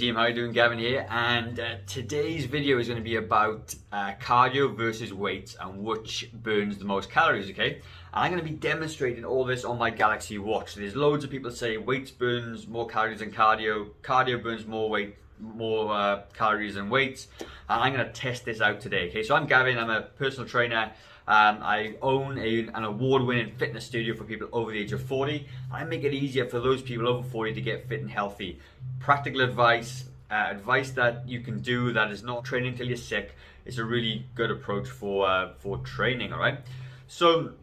team, how you doing? Gavin here, and today's video is going to be about cardio versus weights and which burns the most calories, okay? And I'm going to be demonstrating all this on my Galaxy Watch. So there's loads of people say weights burns more calories than cardio, cardio burns more calories than weights, and I'm going to test this out today, okay? So I'm Gavin, I'm a personal trainer. I own an award-winning fitness studio for people over the age of 40. I make it easier for those people over 40 to get fit and healthy. Practical advice, advice that you can do that is not training till you're sick. It's a really good approach for training, all right? So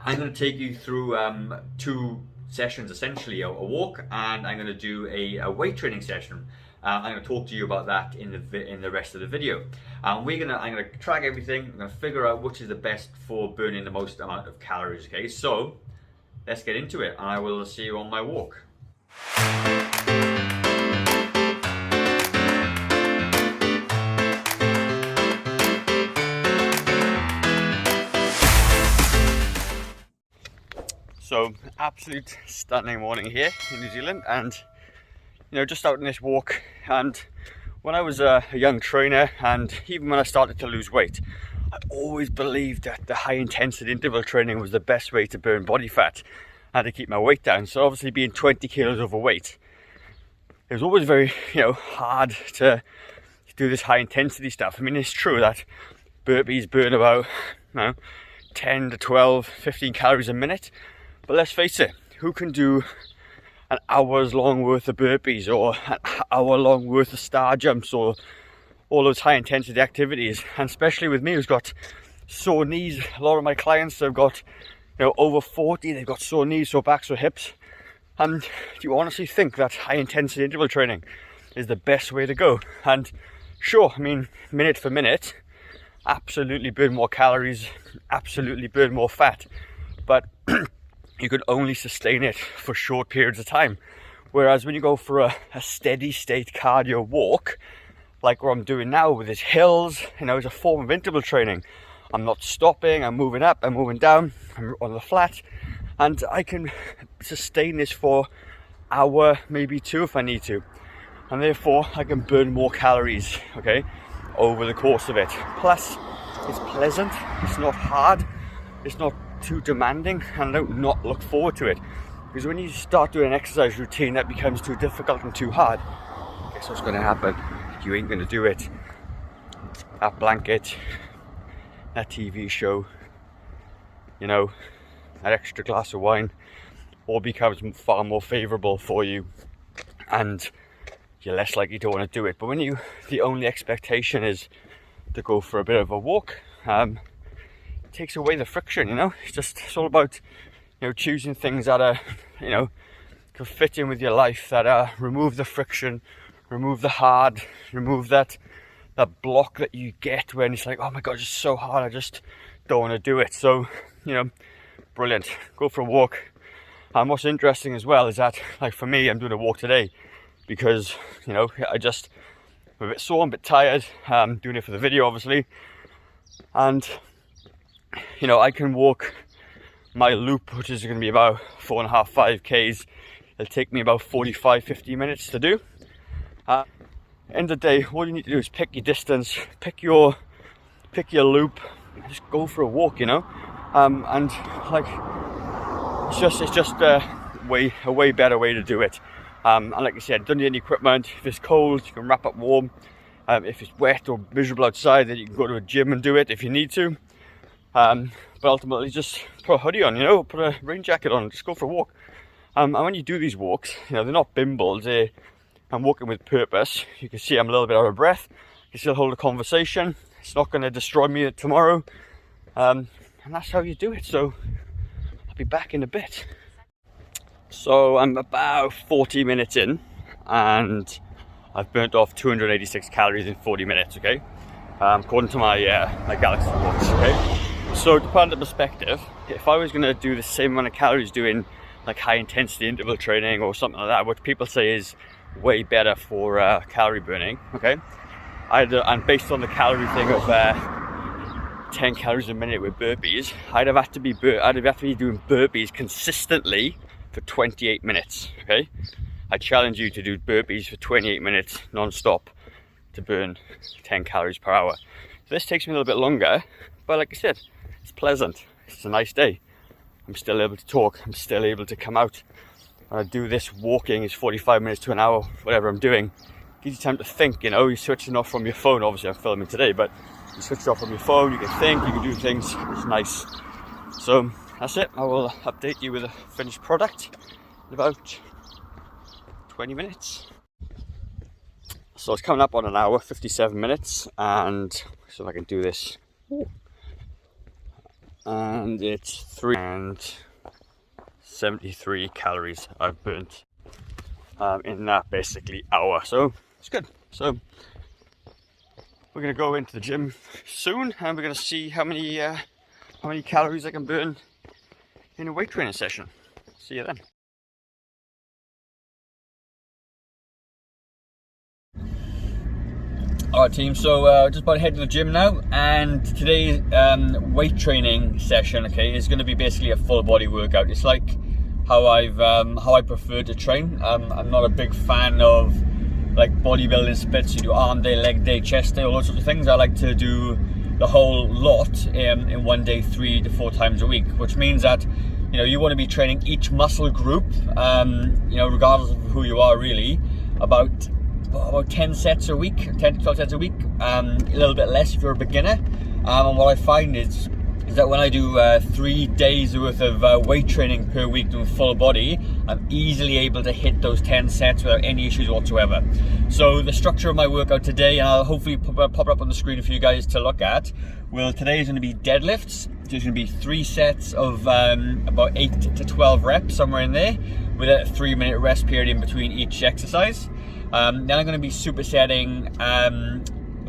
I'm going to take you through two sessions, essentially, a walk, and I'm going to do a weight training session. I'm going to talk to you about that in the rest of the video. I'm going to track everything. I'm going to figure out which is the best for burning the most amount of calories. Okay, so let's get into it, and I will see you on my walk. So, absolute stunning morning here in New Zealand, and just out on this walk. And when I was a young trainer, and even when I started to lose weight, I always believed that the high intensity interval training was the best way to burn body fat and to keep my weight down. So obviously, being 20 kilos overweight, it was always very hard to do this high intensity stuff. I mean, it's true that burpees burn about 10 to 12, 15 calories a minute, but let's face it, who can do an hour's long worth of burpees or an hour long worth of star jumps or all those high intensity activities? And especially with me, who's got sore knees. A lot of my clients have got over 40, they've got sore knees, sore backs, sore hips. And do you honestly think that high intensity interval training is the best way to go? And sure, I mean, minute for minute, absolutely burn more calories, absolutely burn more fat, but you could only sustain it for short periods of time. Whereas when you go for a steady state cardio walk, like what I'm doing now with these hills, it's a form of interval training. I'm not stopping, I'm moving up, I'm moving down, I'm on the flat, and I can sustain this for an hour, maybe two if I need to. And therefore, I can burn more calories, okay, over the course of it. Plus, it's pleasant, it's not hard, it's not too demanding, and I don't not look forward to it, because when you start doing an exercise routine that becomes too difficult and too hard, guess what's going to happen? You ain't going to do it. That blanket, that TV show, that extra glass of wine all becomes far more favorable for you, and you're less likely to want to do it. But when the only expectation is to go for a bit of a walk, takes away the friction. It's all about choosing things that are can fit in with your life, that remove the friction, remove the hard, remove that block that you get when it's like, oh my god, it's so hard, I just don't want to do it. So brilliant, go for a walk. And what's interesting as well is that, like, for me, I'm doing a walk today because I'm a bit sore, I'm a bit tired. I'm doing it for the video, obviously, and I can walk my loop, which is going to be about 4.5, 5 Ks. It'll take me about 45, 50 minutes to do. End of the day, all you need to do is pick your distance, pick your loop, just go for a walk, and like, it's just a way better way to do it. And like I said, don't need any equipment. If it's cold, you can wrap up warm. If it's wet or miserable outside, then you can go to a gym and do it if you need to. But ultimately, just put a hoodie on, put a rain jacket on, just go for a walk. And when you do these walks, they're not bimbles. I'm walking with purpose. You can see I'm a little bit out of breath. You can still hold a conversation. It's not going to destroy me tomorrow. And that's how you do it. So I'll be back in a bit. So I'm about 40 minutes in, and I've burnt off 286 calories in 40 minutes, okay? According to my Galaxy Watch, okay? So to put into perspective, if I was going to do the same amount of calories doing like high intensity interval training or something like that, which people say is way better for calorie burning, okay? And based on the calorie thing of 10 calories a minute with burpees, I'd have to be doing burpees consistently for 28 minutes, okay? I challenge you to do burpees for 28 minutes non-stop to burn 10 calories per hour. So this takes me a little bit longer, but like I said, it's pleasant. It's a nice day. I'm still able to talk. I'm still able to come out. When I do this, walking is 45 minutes to an hour, whatever I'm doing. Gives you time to think, you know, you're switching off from your phone. Obviously I'm filming today, but you switch off from your phone, you can think, you can do things. It's nice. So that's it. I will update you with a finished product in about 20 minutes. So it's coming up on an hour, 57 minutes, and so if I can do this. And it's 373 calories I've burnt in that basically hour. So it's good. So we're gonna go into the gym soon, and we're gonna see how many calories I can burn in a weight training session. See you then. Alright team, so just about to head to the gym now, and today's weight training session, okay, is going to be basically a full body workout. It's like how I prefer to train. I'm not a big fan of like bodybuilding splits. You do arm day, leg day, chest day, all those sorts of things. I like to do the whole lot in one day, 3 to 4 times a week, which means that, you know, you want to be training each muscle group, you know, regardless of who you are really, about 10 sets a week, 10 to 12 sets a week, a little bit less if you're a beginner. And what I find is that when I do 3 days worth of weight training per week doing full body, I'm easily able to hit those 10 sets without any issues whatsoever. So the structure of my workout today, and I'll hopefully pop it up on the screen for you guys to look at, well, today is going to be deadlifts. There's going to be 3 sets of about 8 to 12 reps, somewhere in there, with a 3-minute rest period in between each exercise. Then I'm going to be supersetting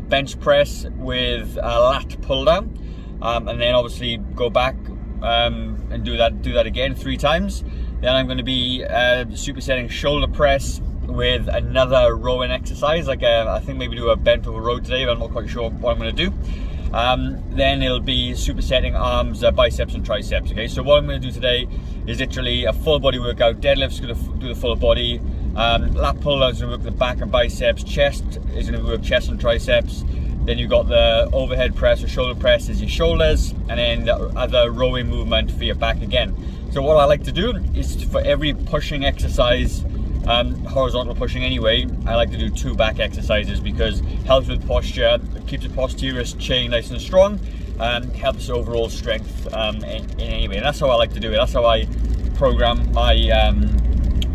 bench press with a lat pull down, and then obviously go back and do that again 3 times. Then I'm going to be supersetting shoulder press with another rowing exercise, like I think maybe do a bent over row today, but I'm not quite sure what I'm going to do. Then it'll be supersetting arms, biceps and triceps. Okay, so what I'm going to do today is literally a full body workout. Deadlift's going to do the full body. Lat pull down is going to work the back and biceps. Chest is going to work chest and triceps. Then you've got the overhead press or shoulder press is your shoulders, and then the other rowing movement for your back again. So what I like to do is for every pushing exercise, horizontal pushing anyway, I like to do 2 back exercises, because it helps with posture, it keeps the posterior chain nice and strong, and helps overall strength in any way. And that's how I like to do it. That's how I program my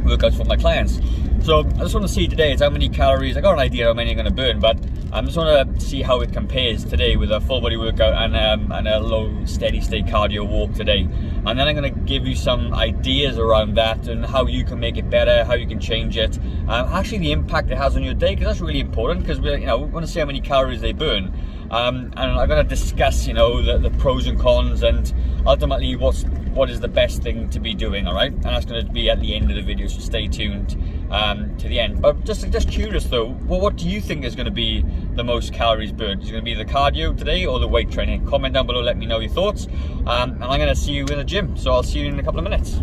workouts for my clients. So I just want to see today is how many calories. I got an idea how many I'm going to burn, but I just want to see how it compares today with a full body workout and a low steady state cardio walk today. And then I'm going to give you some ideas around that and how you can make it better, how you can change it, actually the impact it has on your day, because that's really important, because we want to see how many calories they burn. And I'm going to discuss, you know, the pros and cons, and ultimately what is the best thing to be doing. All right, and that's going to be at the end of the video, so stay tuned to the end. But just curious though, what do you think is going to be the most calories burned? Is it going to be the cardio today or the weight training? Comment down below, let me know your thoughts, and I'm going to see you in the gym. So I'll see you in a couple of minutes.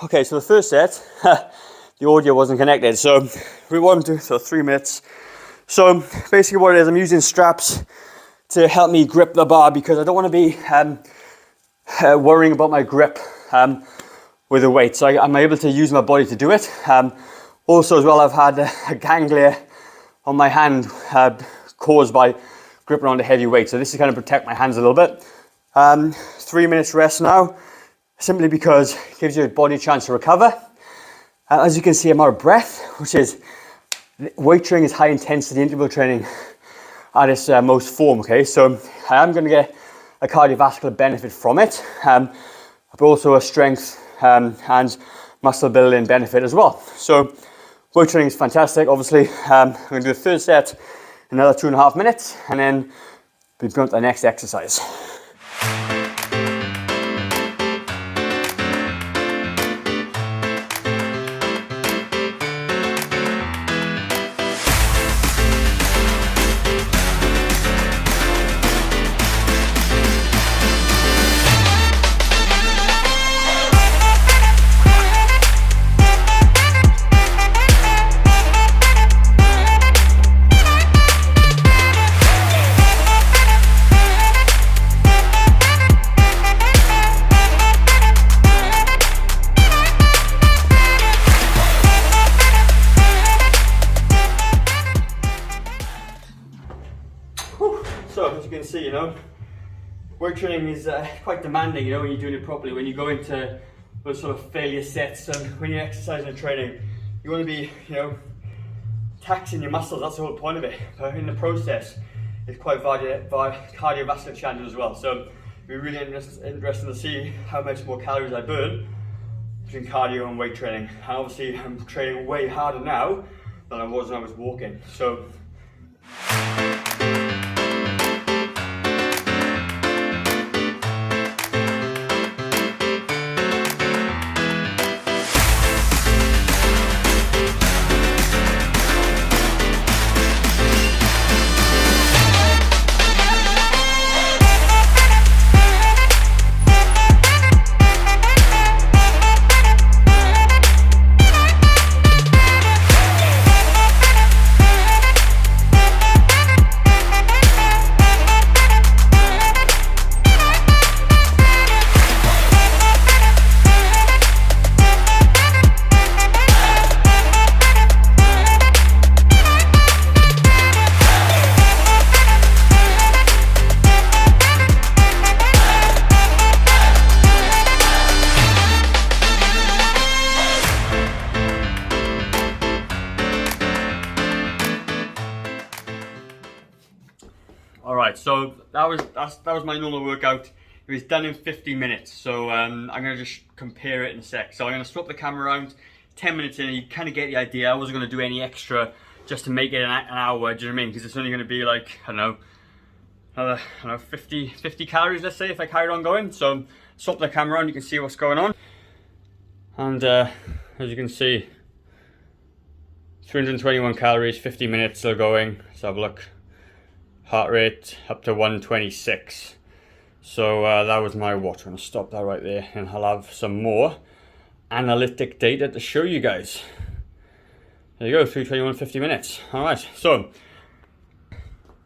Okay, so the first set, the audio wasn't connected, so rewind to 3 minutes. So basically what it is, I'm using straps to help me grip the bar, because I don't want to be worrying about my grip with the weight. So I'm able to use my body to do it. Also as well, I've had a ganglia on my hand caused by gripping onto heavy weight. So this is kind of protect my hands a little bit. 3 minutes rest now, simply because it gives your body a chance to recover. As you can see, I'm out of breath, which is, weight training is high intensity interval training at its most form, okay? So I am going to get a cardiovascular benefit from it, but also a strength and muscle building benefit as well. So weight training is fantastic. Obviously, I'm going to do the third set in another 2.5 minutes, and then we've got the next exercise. So as you can see, weight training is quite demanding, when you're doing it properly, when you go into those sort of failure sets, and when you're exercising and training, you want to be, taxing your muscles. That's the whole point of it. But in the process, it's quite cardiovascular challenge as well. So it'll be really interesting to see how much more calories I burn between cardio and weight training. And obviously I'm training way harder now than I was when I was walking. So Alright, so that was my normal workout. It was done in 50 minutes, so I'm going to just compare it in a sec. So I'm going to swap the camera around, 10 minutes in, and you kind of get the idea. I wasn't going to do any extra just to make it an hour, do you know what I mean? Because it's only going to be like, I don't know, another 50 calories, let's say, if I carried on going. So swap the camera around, you can see what's going on. And as you can see, 321 calories, 50 minutes still going. Let's have a look. Heart rate up to 126. So that was my watch. I'm going to stop that right there, and I'll have some more analytic data to show you guys. There you go, 321, 50 minutes. All right, so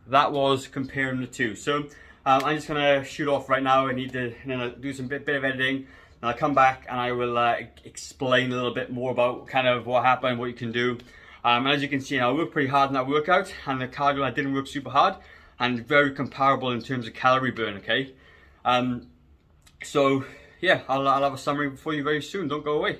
that was comparing the two. So I'm just going to shoot off right now. I need to do some bit of editing, and I'll come back and I will explain a little bit more about kind of what happened, what you can do. As you can see, I worked pretty hard in that workout, and the cardio I didn't work super hard, and very comparable in terms of calorie burn, okay? So yeah, I'll have a summary for you very soon. Don't go away.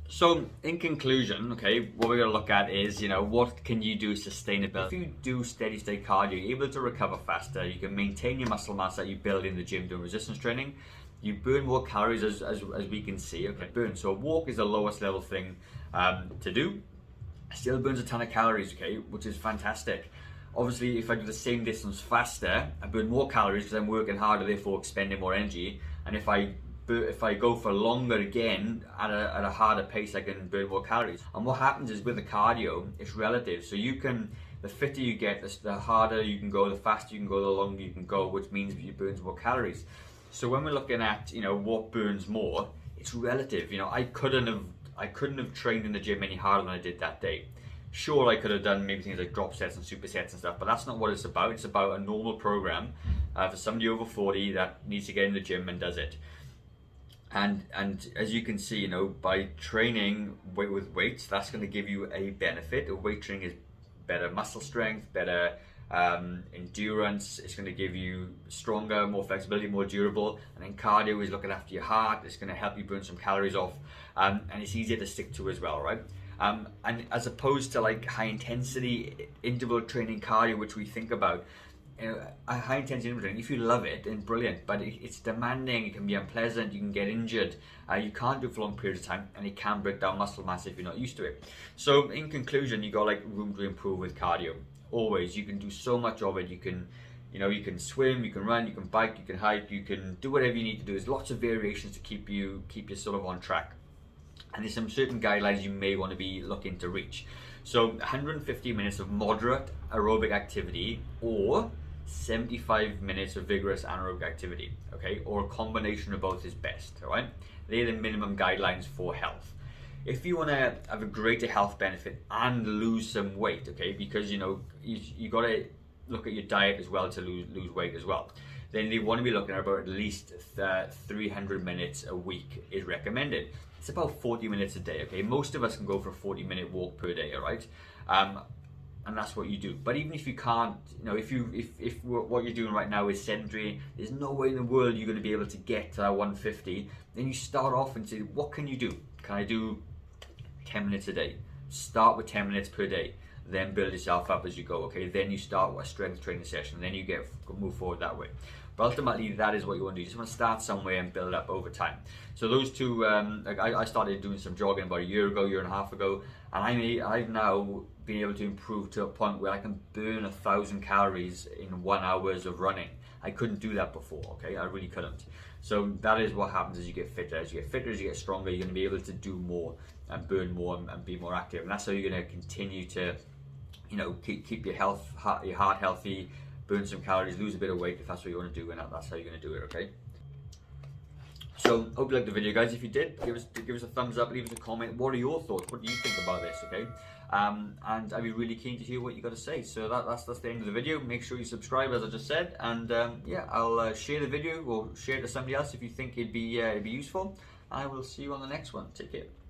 So in conclusion, okay, what we're going to look at is, what can you do sustainably? If you do steady state cardio, you're able to recover faster. You can maintain your muscle mass that you build in the gym doing resistance training. You burn more calories as we can see, okay? So a walk is the lowest level thing to do. Still burns a ton of calories, okay, which is fantastic. Obviously, if I do the same distance faster, I burn more calories because I'm working harder, therefore expending more energy. And if I go for longer again at a harder pace, I can burn more calories. And what happens is with the cardio, it's relative. So the fitter you get, the harder you can go, the faster you can go, the longer you can go, which means you burn more calories. So when we're looking at what burns more, it's relative. I couldn't have trained in the gym any harder than I did that day. Sure, I could have done maybe things like drop sets and supersets and stuff, but that's not what it's about. It's about a normal program for somebody over 40 that needs to get in the gym and does it. And as you can see, by training with weights, that's going to give you a benefit. Weight training is better muscle strength, better endurance. It's going to give you stronger, more flexibility, more durable. And then cardio is looking after your heart. It's going to help you burn some calories off, and it's easier to stick to as well, right? And as opposed to like high intensity interval training cardio, which we think about, a high intensity interval training, if you love it, then brilliant, but it's demanding, it can be unpleasant, you can get injured, you can't do it for long periods of time, and it can break down muscle mass if you're not used to it. So in conclusion, you got like room to improve with cardio. Always, you can do so much of it. You can, you can swim, you can run, you can bike, you can hike, you can do whatever you need to do. There's lots of variations to keep you sort of on track. And there's some certain guidelines you may want to be looking to reach. So 150 minutes of moderate aerobic activity, or 75 minutes of vigorous anaerobic activity, okay? Or a combination of both is best, all right? They're the minimum guidelines for health. If you want to have a greater health benefit and lose some weight, okay, because you got to look at your diet as well to lose weight as well, then you want to be looking at about at least 300 minutes a week is recommended. It's about 40 minutes a day, okay? Most of us can go for a 40-minute walk per day, all right? And that's what you do. But even if you can't, if what you're doing right now is sedentary, there's no way in the world you're going to be able to get to that 150, then you start off and say, what can you do? Can I do 10 minutes a day? Start with 10 minutes per day, then build yourself up as you go, okay? Then you start with a strength training session, then you move forward that way. But ultimately, that is what you want to do. You just want to start somewhere and build up over time. So those two, I started doing some jogging about a year and a half ago, and I've now been able to improve to a point where I can burn 1,000 calories in 1 hour of running. I couldn't do that before, okay? I really couldn't. So that is what happens as you get fitter. As you get fitter, as you get stronger, you're going to be able to do more and burn more and be more active. And that's how you're going to continue to, keep your heart healthy, burn some calories, lose a bit of weight if that's what you want to do, and that's how you're going to do it, okay? So, hope you liked the video, guys. If you did, give us a thumbs up, leave us a comment. What are your thoughts? What do you think about this, okay? And I'd be really keen to hear what you got to say. So that's the end of the video. Make sure you subscribe, as I just said, and yeah, I'll share the video or share it to somebody else if you think it'd be useful. I will see you on the next one. Take care.